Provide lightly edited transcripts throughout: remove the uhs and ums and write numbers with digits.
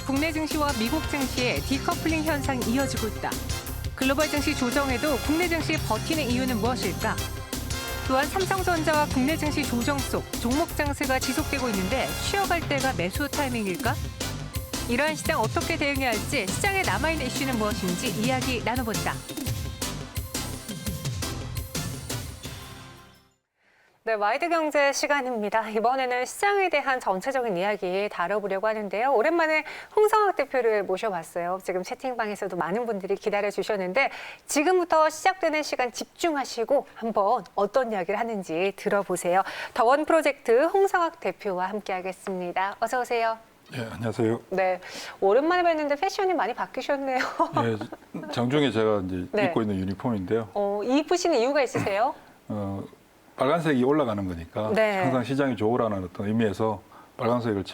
국내 증시와 미국 증시의 디커플링 현상이 이어지고 있다. 글로벌 증시 조정에도 국내 증시 버티는 이유는 무엇일까? 또한 삼성전자와 국내 증시 조정 속 종목 장세가 지속되고 있는데 쉬어갈 때가 매수 타이밍일까? 이러한 시장 어떻게 대응해야 할지, 시장에 남아있는 이슈는 무엇인지 이야기 나눠본다. 네, 와이드 경제 시간입니다. 이번에는 시장에 대한 전체적인 이야기 다뤄보려고 하는데요. 오랜만에 홍성학 대표를 모셔봤어요. 지금 채팅방에서도 많은 분들이 기다려주셨는데 지금부터 시작되는 시간 집중하시고 한번 어떤 이야기를 하는지 들어보세요. 더원 프로젝트 홍성학 대표와 함께하겠습니다. 어서 오세요. 네, 안녕하세요. 네, 오랜만에 뵀는데 패션이 많이 바뀌셨네요. 네, 장중에 제가 이제 네. 입고 있는 유니폼인데요. 입으시는 이유가 있으세요? 빨간색이 올라가는 거니까 네. 항상 시장이 좋으라는 어떤 의미에서 빨간색을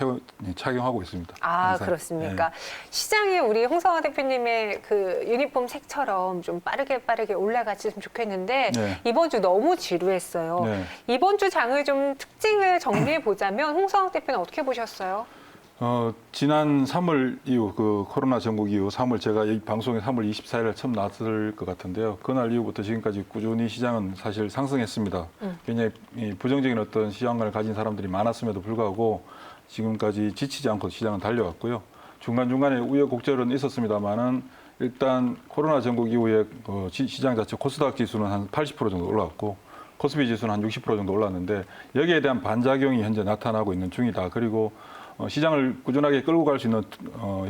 착용하고 있습니다. 아, 항상. 그렇습니까? 네. 시장이 우리 홍성화 대표님의 그 유니폼 색처럼 좀 빠르게 올라갔으면 좋겠는데 네. 이번 주 너무 지루했어요. 네. 이번 주 장을 좀 특징을 정리해 보자면 홍성화 대표는 어떻게 보셨어요? 지난 3월 이후 그 코로나 전국 이후 3월 제가 이 방송에 3월 24일에 처음 나왔을 것 같은데요. 그날 이후부터 지금까지 꾸준히 시장은 사실 상승했습니다. 굉장히 부정적인 어떤 시장관을 가진 사람들이 많았음에도 불구하고 지금까지 지치지 않고 시장은 달려왔고요. 중간중간에 우여곡절은 있었습니다만은 일단 코로나 전국 이후에 시장 자체 코스닥 지수는 한 80% 정도 올라왔고 코스피 지수는 한 60% 정도 올랐는데 여기에 대한 반작용이 현재 나타나고 있는 중이다. 그리고 시장을 꾸준하게 끌고 갈 수 있는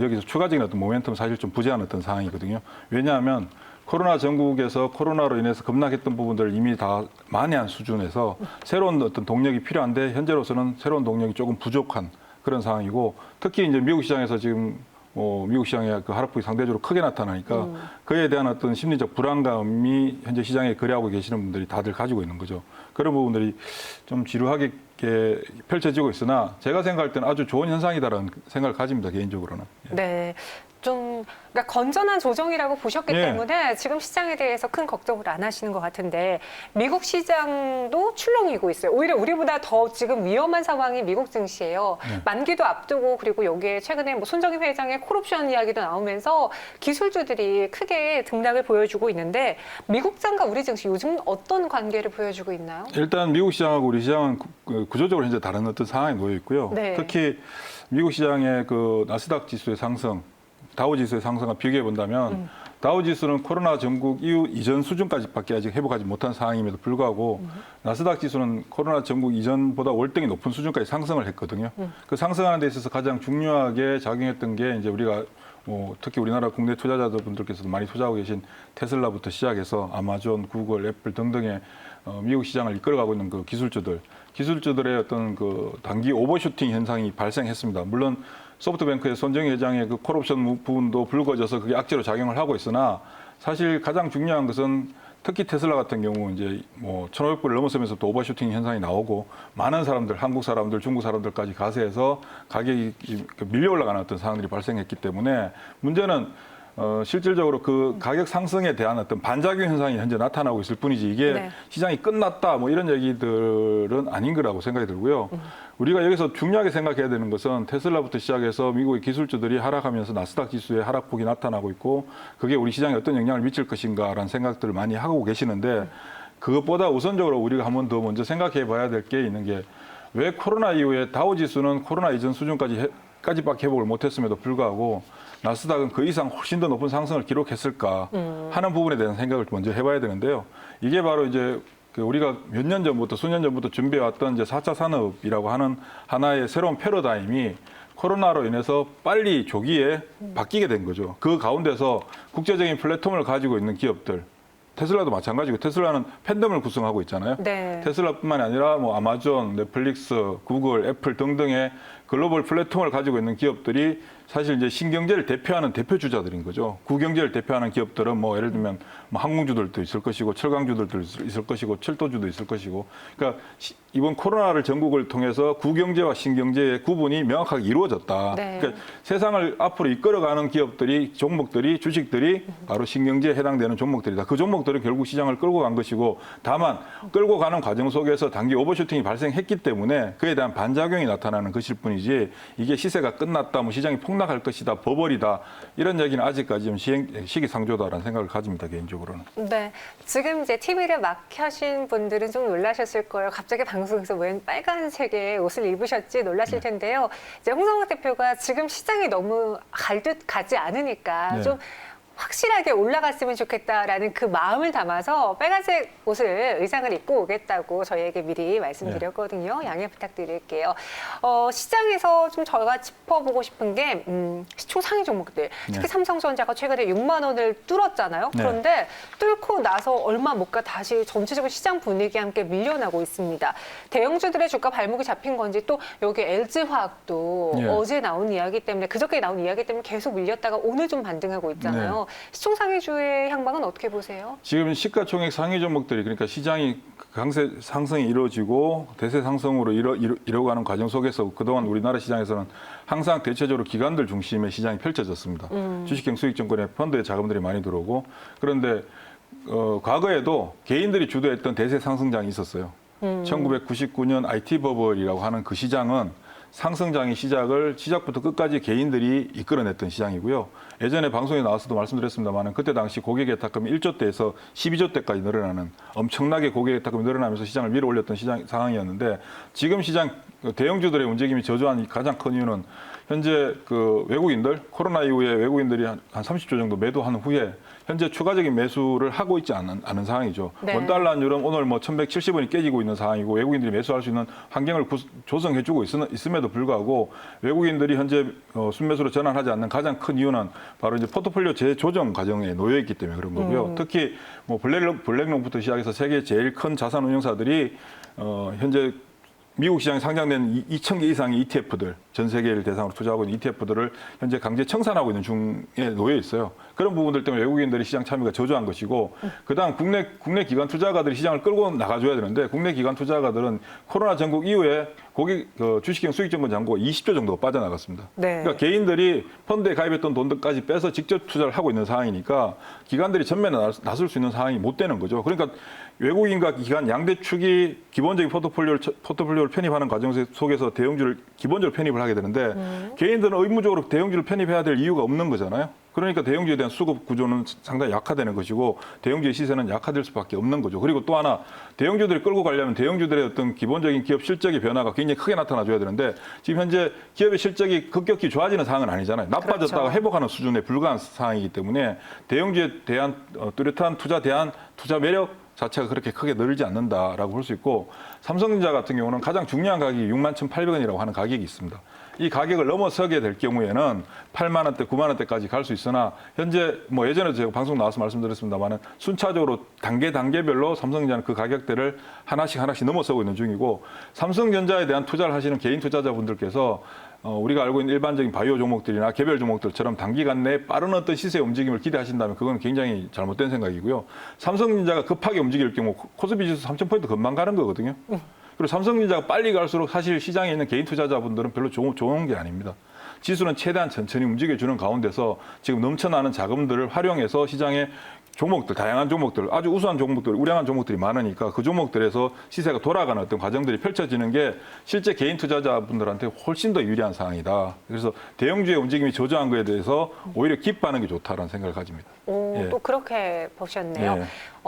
여기서 추가적인 어떤 모멘텀 사실 좀 부재한 어떤 상황이거든요. 왜냐하면 코로나 전국에서 코로나로 인해서 급락했던 부분들을 이미 다 만회한 수준에서 새로운 어떤 동력이 필요한데 현재로서는 새로운 동력이 조금 부족한 그런 상황이고 특히 이제 미국 시장에서 지금 미국 시장의 그 하락폭이 상대적으로 크게 나타나니까 그에 대한 어떤 심리적 불안감이 현재 시장에 거래하고 계시는 분들이 다들 가지고 있는 거죠. 그런 부분들이 좀 지루하게 펼쳐지고 있으나 제가 생각할 때는 아주 좋은 현상이다라는 생각을 가집니다, 개인적으로는. 네. 좀 그러니까 건전한 조정이라고 보셨기 네. 때문에 지금 시장에 대해서 큰 걱정을 안 하시는 것 같은데 미국 시장도 출렁이고 있어요. 오히려 우리보다 더 지금 위험한 상황이 미국 증시예요. 네. 만기도 앞두고 그리고 여기에 최근에 뭐 손정희 회장의 콜옵션 이야기도 나오면서 기술주들이 크게 등락을 보여주고 있는데 미국 장과 우리 증시 요즘 어떤 관계를 보여주고 있나요? 일단 미국 시장하고 우리 시장은 구조적으로 현재 다른 어떤 상황에 놓여 있고요. 네. 특히 미국 시장의 그 나스닥 지수의 상승, 다우 지수의 상승과 비교해 본다면 다우 지수는 코로나 전국 이후 이전 수준까지밖에 아직 회복하지 못한 상황임에도 불구하고 나스닥 지수는 코로나 전국 이전보다 월등히 높은 수준까지 상승을 했거든요. 그 상승하는 데 있어서 가장 중요하게 작용했던 게 이제 우리가 특히 우리나라 국내 투자자분들께서도 많이 투자하고 계신 테슬라부터 시작해서 아마존, 구글, 애플 등등의 미국 시장을 이끌어가고 있는 그 기술주들의 어떤 그 단기 오버슈팅 현상이 발생했습니다. 물론 소프트뱅크의 손정희 회장의 그 콜옵션 부분도 불거져서 그게 악재로 작용을 하고 있으나 사실 가장 중요한 것은 특히 테슬라 같은 경우 이제 1,500불을 넘어서면서 또 오버슈팅 현상이 나오고 많은 사람들, 한국 사람들, 중국 사람들까지 가세해서 가격이 밀려 올라가는 어떤 상황들이 발생했기 때문에 문제는 실질적으로 그 가격 상승에 대한 어떤 반작용 현상이 현재 나타나고 있을 뿐이지 이게 네. 시장이 끝났다 뭐 이런 얘기들은 아닌 거라고 생각이 들고요. 우리가 여기서 중요하게 생각해야 되는 것은 테슬라부터 시작해서 미국의 기술주들이 하락하면서 나스닥 지수의 하락폭이 나타나고 있고 그게 우리 시장에 어떤 영향을 미칠 것인가라는 생각들을 많이 하고 계시는데 그것보다 우선적으로 우리가 한 번 더 먼저 생각해 봐야 될 게 있는 게 왜 코로나 이후에 다우 지수는 코로나 이전 수준까지밖에 회복을 못했음에도 불구하고 나스닥은 그 이상 훨씬 더 높은 상승을 기록했을까 하는 부분에 대한 생각을 먼저 해봐야 되는데요. 이게 바로 이제 우리가 몇 년 전부터 수년 전부터 준비해왔던 이제 4차 산업이라고 하는 하나의 새로운 패러다임이 코로나로 인해서 빨리 조기에 바뀌게 된 거죠. 그 가운데서 국제적인 플랫폼을 가지고 있는 기업들, 테슬라도 마찬가지고 테슬라는 팬덤을 구성하고 있잖아요. 네. 테슬라뿐만이 아니라 뭐 아마존, 넷플릭스, 구글, 애플 등등의 글로벌 플랫폼을 가지고 있는 기업들이 사실 이제 신경제를 대표하는 대표 주자들인 거죠. 구경제를 대표하는 기업들은 뭐 예를 들면 뭐 항공주들도 있을 것이고 철강주들도 있을 것이고 철도주도 있을 것이고. 그러니까 이번 코로나를 전국을 통해서 구경제와 신경제의 구분이 명확하게 이루어졌다. 네. 그러니까 세상을 앞으로 이끌어가는 기업들이 종목들이 주식들이 바로 신경제에 해당되는 종목들이다. 그 종목들은 결국 시장을 끌고 간 것이고 다만 끌고 가는 과정 속에서 단기 오버슈팅이 발생했기 때문에 그에 대한 반작용이 나타나는 것일 뿐이지 이게 시세가 끝났다, 뭐 시장이 폭락 폭락할 것이다, 버벌이다 이런 얘기는 아직까지 좀 시기상조다라는 생각을 가집니다 개인적으로는. 네, 지금 이제 TV를 막 켜신 분들은 좀 놀라셨을 거예요. 갑자기 방송에서 웬 빨간색의 옷을 입으셨지 놀라실 텐데요. 이제 홍성학 대표가 지금 시장이 너무 갈 듯 가지 않으니까 네. 좀 확실하게 올라갔으면 좋겠다라는 그 마음을 담아서 빨간색 옷을 의상을 입고 오겠다고 저희에게 미리 말씀드렸거든요. 양해 부탁드릴게요. 시장에서 좀 저희가 짚어보고 싶은 게 시총 상위 종목들, 특히 네. 삼성전자가 최근에 6만 원을 뚫었잖아요. 네. 그런데 뚫고 나서 얼마 못 가 다시 전체적인 시장 분위기와 함께 밀려나고 있습니다. 대형주들의 주가 발목이 잡힌 건지 또 여기 LG화학도 네. 어제 나온 이야기 때문에 그저께 나온 이야기 때문에 계속 밀렸다가 오늘 좀 반등하고 있잖아요. 시총 상위주의 향방은 어떻게 보세요? 지금 시가총액 상위 종목들이 그러니까 시장이 강세 상승이 이루어지고 대세 상승으로 이뤄가는 과정 속에서 그동안 우리나라 시장에서는 항상 대체적으로 기관들 중심의 시장이 펼쳐졌습니다. 주식형 수익증권에 펀드의 자금들이 많이 들어오고 그런데 과거에도 개인들이 주도했던 대세 상승장이 있었어요. 1999년 IT 버블이라고 하는 그 시장은 상승장의 시작부터 끝까지 개인들이 이끌어냈던 시장이고요. 예전에 방송에 나와서도 말씀드렸습니다만 그때 당시 고객 예탁금이 1조 대에서 12조 대까지 늘어나는 엄청나게 고객 예탁금이 늘어나면서 시장을 밀어 올렸던 시장 상황이었는데 지금 시장 대형주들의 움직임이 저조한 가장 큰 이유는 현재 그 외국인들 코로나 이후에 외국인들이 한 30조 정도 매도한 후에 현재 추가적인 매수를 하고 있지 않은 상황이죠. 네. 원달러율은 오늘 뭐 1,170원이 깨지고 있는 상황이고 외국인들이 매수할 수 있는 환경을 조성해주고 있음에도 불구하고 외국인들이 현재 순매수로 전환하지 않는 가장 큰 이유는 바로 이제 포트폴리오 재조정 과정에 놓여 있기 때문에 그런 거고요. 특히 뭐 블랙록부터 시작해서 세계 제일 큰 자산 운용사들이 현재 미국 시장에 상장된 2,000개 이상의 ETF들, 전 세계를 대상으로 투자하고 있는 ETF들을 현재 강제 청산하고 있는 중에 놓여 있어요. 그런 부분들 때문에 외국인들이 시장 참여가 저조한 것이고, 그다음 국내 기관 투자가들이 시장을 끌고 나가줘야 되는데, 국내 기관 투자가들은 코로나 전국 이후에 주식형 수익증권 잔고가 20조 정도가 빠져나갔습니다. 네. 그러니까 개인들이 펀드에 가입했던 돈들까지 빼서 직접 투자를 하고 있는 상황이니까 기관들이 전면에 나설 수 있는 상황이 못 되는 거죠. 그러니까 외국인과 기관 양대 축이 기본적인 포트폴리오를 편입하는 과정 속에서 대형주를 기본적으로 편입을 하게 되는데 개인들은 의무적으로 대형주를 편입해야 될 이유가 없는 거잖아요. 그러니까 대형주에 대한 수급 구조는 상당히 약화되는 것이고 대형주의 시세는 약화될 수밖에 없는 거죠. 그리고 또 하나 대형주들이 끌고 가려면 대형주들의 어떤 기본적인 기업 실적의 변화가 굉장히 크게 나타나줘야 되는데 지금 현재 기업의 실적이 급격히 좋아지는 상황은 아니잖아요. 나빠졌다가 그렇죠. 회복하는 수준에 불과한 상황이기 때문에 대형주에 대한 뚜렷한 투자 매력 자체가 그렇게 크게 늘지 않는다라고 볼 수 있고 삼성전자 같은 경우는 가장 중요한 가격이 61,800원이라고 하는 가격이 있습니다. 이 가격을 넘어서게 될 경우에는 8만 원대, 9만 원대까지 갈 수 있으나 현재 뭐 예전에도 제가 방송 나와서 말씀드렸습니다만은 순차적으로 단계별로 삼성전자는 그 가격대를 하나씩 넘어서고 있는 중이고 삼성전자에 대한 투자를 하시는 개인 투자자분들께서 우리가 알고 있는 일반적인 바이오 종목들이나 개별 종목들처럼 단기간 내에 빠른 어떤 시세 움직임을 기대하신다면 그건 굉장히 잘못된 생각이고요. 삼성전자가 급하게 움직일 경우 코스피 지수 3,000포인트 금방 가는 거거든요. 그리고 삼성전자가 빨리 갈수록 사실 시장에 있는 개인 투자자분들은 별로 좋은 게 아닙니다. 지수는 최대한 천천히 움직여주는 가운데서 지금 넘쳐나는 자금들을 활용해서 시장에 종목들, 다양한 종목들, 아주 우수한 종목들, 우량한 종목들이 많으니까 그 종목들에서 시세가 돌아가는 어떤 과정들이 펼쳐지는 게 실제 개인 투자자분들한테 훨씬 더 유리한 상황이다. 그래서 대형주의 움직임이 저조한 거에 대해서 오히려 기뻐하는 게 좋다라는 생각을 가집니다. 오, 또 그렇게 보셨네요. 예.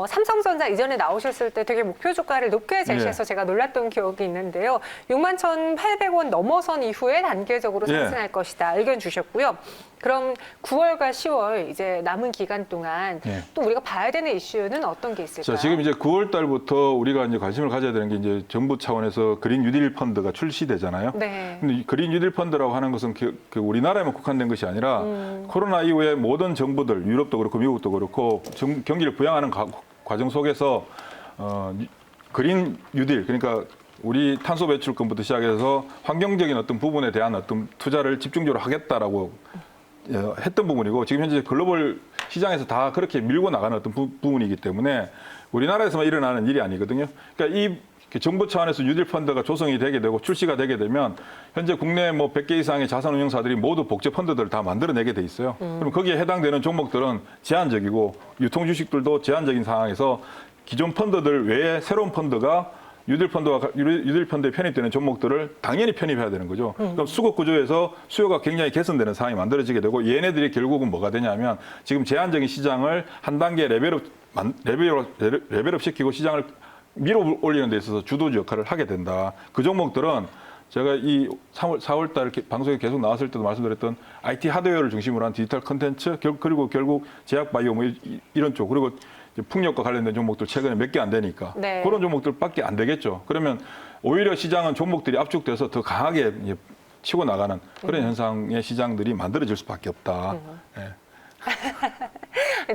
삼성전자 이전에 나오셨을 때 되게 목표 주가를 높게 제시해서 제가 놀랐던 기억이 있는데요. 61,800원 넘어선 이후에 단계적으로 상승할 것이다. 의견 주셨고요. 그럼 9월과 10월 이제 남은 기간 동안 또 우리가 봐야 되는 이슈는 어떤 게 있을까요? 자, 지금 이제 9월 달부터 우리가 이제 관심을 가져야 되는 게 이제 정부 차원에서 그린 뉴딜 펀드가 출시되잖아요. 네. 근데 이 그린 뉴딜 펀드라고 하는 것은 그 우리나라에만 국한된 것이 아니라 코로나 이후에 모든 정부들, 유럽도 그렇고 미국도 그렇고 경기를 부양하는 과정 속에서 그린 뉴딜 그러니까 우리 탄소 배출권부터 시작해서 환경적인 어떤 부분에 대한 어떤 투자를 집중적으로 하겠다라고 했던 부분이고 지금 현재 글로벌 시장에서 다 그렇게 밀고 나가는 어떤 부분이기 때문에 우리나라에서만 일어나는 일이 아니거든요. 그러니까 이 정부 차원에서 뉴딜 펀드가 조성이 되게 되고 출시가 되게 되면 현재 국내 뭐 100개 이상의 자산 운용사들이 모두 복제 펀드들을 다 만들어내게 돼 있어요. 그럼 거기에 해당되는 종목들은 제한적이고 유통 주식들도 제한적인 상황에서 기존 펀드들 외에 새로운 펀드가 유딜펀드에 편입되는 종목들을 당연히 편입해야 되는 거죠. 그럼 수급 구조에서 수요가 굉장히 개선되는 상황이 만들어지게 되고 얘네들이 결국은 뭐가 되냐면 지금 제한적인 시장을 한 단계 레벨업 시키고 시장을 밀어 올리는 데 있어서 주도주 역할을 하게 된다. 그 종목들은 제가 이 4월 달 방송에 계속 나왔을 때도 말씀드렸던 IT 하드웨어를 중심으로 한 디지털 컨텐츠 그리고 결국 제약 바이오 뭐 이런 쪽 그리고 풍력과 관련된 종목들 최근에 몇 개 안 되니까 네. 그런 종목들밖에 안 되겠죠. 그러면 오히려 시장은 종목들이 압축돼서 더 강하게 이제 치고 나가는 그런 현상의 시장들이 만들어질 수밖에 없다. 예.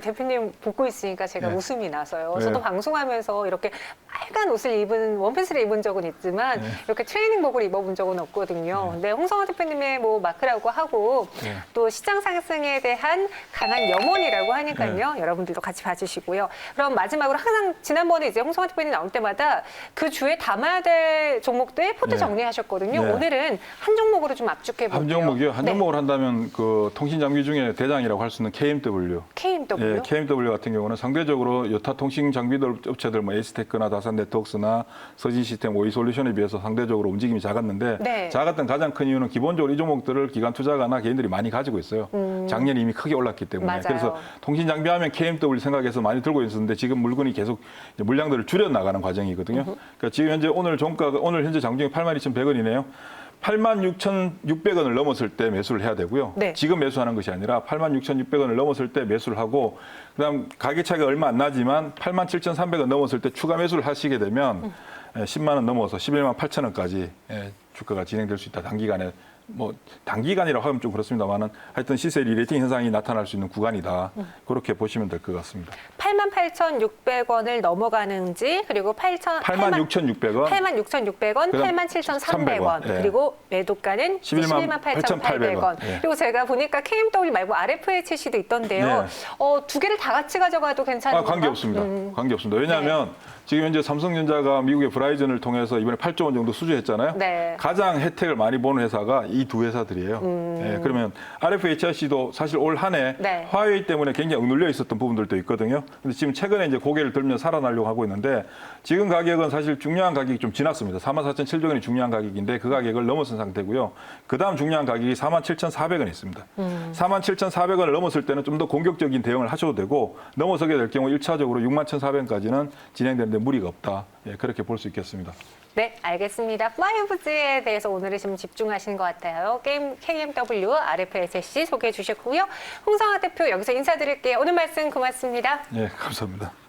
대표님 보고 있으니까 제가 네. 웃음이 나서요. 네. 저도 방송하면서 이렇게 빨간 옷을 입은 원피스를 입은 적은 있지만 이렇게 트레이닝복을 입어본 적은 없거든요. 근데 홍성화 대표님의 뭐 마크라고 하고 네. 또 시장 상승에 대한 강한 염원이라고 하니까요. 여러분들도 같이 봐주시고요. 그럼 마지막으로 항상 지난번에 이제 홍성화 대표님 나올 때마다 그 주에 담아야 될 종목들 포트 네. 정리하셨거든요. 네. 오늘은 한 종목으로 좀 압축해 볼게요. 한 종목이요. 한 네. 종목을 한다면 그 통신 장비 중에 대장이라고 할 수 있는 KMW. KMW. 예, KMW 같은 경우는 상대적으로 여타 통신 장비들 업체들 뭐 에이스테크나 다산 네트워크스나 서진 시스템, 오이솔루션에 비해서 상대적으로 움직임이 작았는데 네. 작았던 가장 큰 이유는 기본적으로 이 종목들을 기관 투자가나 개인들이 많이 가지고 있어요. 작년에 이미 크게 올랐기 때문에. 맞아요. 그래서 통신 장비 하면 KMW 생각해서 많이 들고 있었는데 지금 물건이 계속 이제 물량들을 줄여 나가는 과정이거든요. 그러니까 지금 현재 오늘 종가가 오늘 현재 장중에 82,100원이네요. 86,600원을 넘었을 때 매수를 해야 되고요. 네. 지금 매수하는 것이 아니라 86,600원을 넘었을 때 매수를 하고 그다음 가격 차이가 얼마 안 나지만 87,300원 넘었을 때 추가 매수를 하시게 되면 10만 원 넘어서 11만 8천 원까지 주가가 진행될 수 있다. 단기간에 뭐 단기간이라고 하면 좀 그렇습니다만은 하여튼 시세 리레이팅 현상이 나타날 수 있는 구간이다. 그렇게 보시면 될 것 같습니다. 88,600원을 넘어가는지 그리고 86,600원, 86,600원, 그다음 87,300원 예. 그리고 매도가는 118,800원. 118,800원. 예. 그리고 제가 보니까 KMW 말고 RFHC도 있던데요. 네. 두 개를 다 같이 가져가도 괜찮은 건가? 관계 없습니다. 관계 없습니다. 왜냐하면 지금 현재 삼성전자가 미국의 브라이즌을 통해서 이번에 8조 원 정도 수주했잖아요. 네. 가장 혜택을 많이 보는 회사가 이 두 회사들이에요. 그러면 RFHC도 사실 올 한 해 네. 화웨이 때문에 굉장히 억눌려 있었던 부분들도 있거든요. 근데 지금 최근에 이제 고개를 들며 살아나려고 하고 있는데 지금 가격은 사실 중요한 가격이 좀 지났습니다. 44,700원이 중요한 가격인데 그 가격을 넘어선 상태고요. 그 다음 중요한 가격이 47,400원이 있습니다. 47,400원을 넘었을 때는 좀 더 공격적인 대응을 하셔도 되고 넘어서게 될 경우 1차적으로 61,400원까지는 진행되는데 무리가 없다. 예, 그렇게 볼 수 있겠습니다. 네, 알겠습니다. 5G에 대해서 오늘은 좀 집중하신 것 같아요. KMW, RFHC 소개해 주셨고요. 홍성화 대표 여기서 인사드릴게요. 오늘 말씀 고맙습니다. 예, 감사합니다.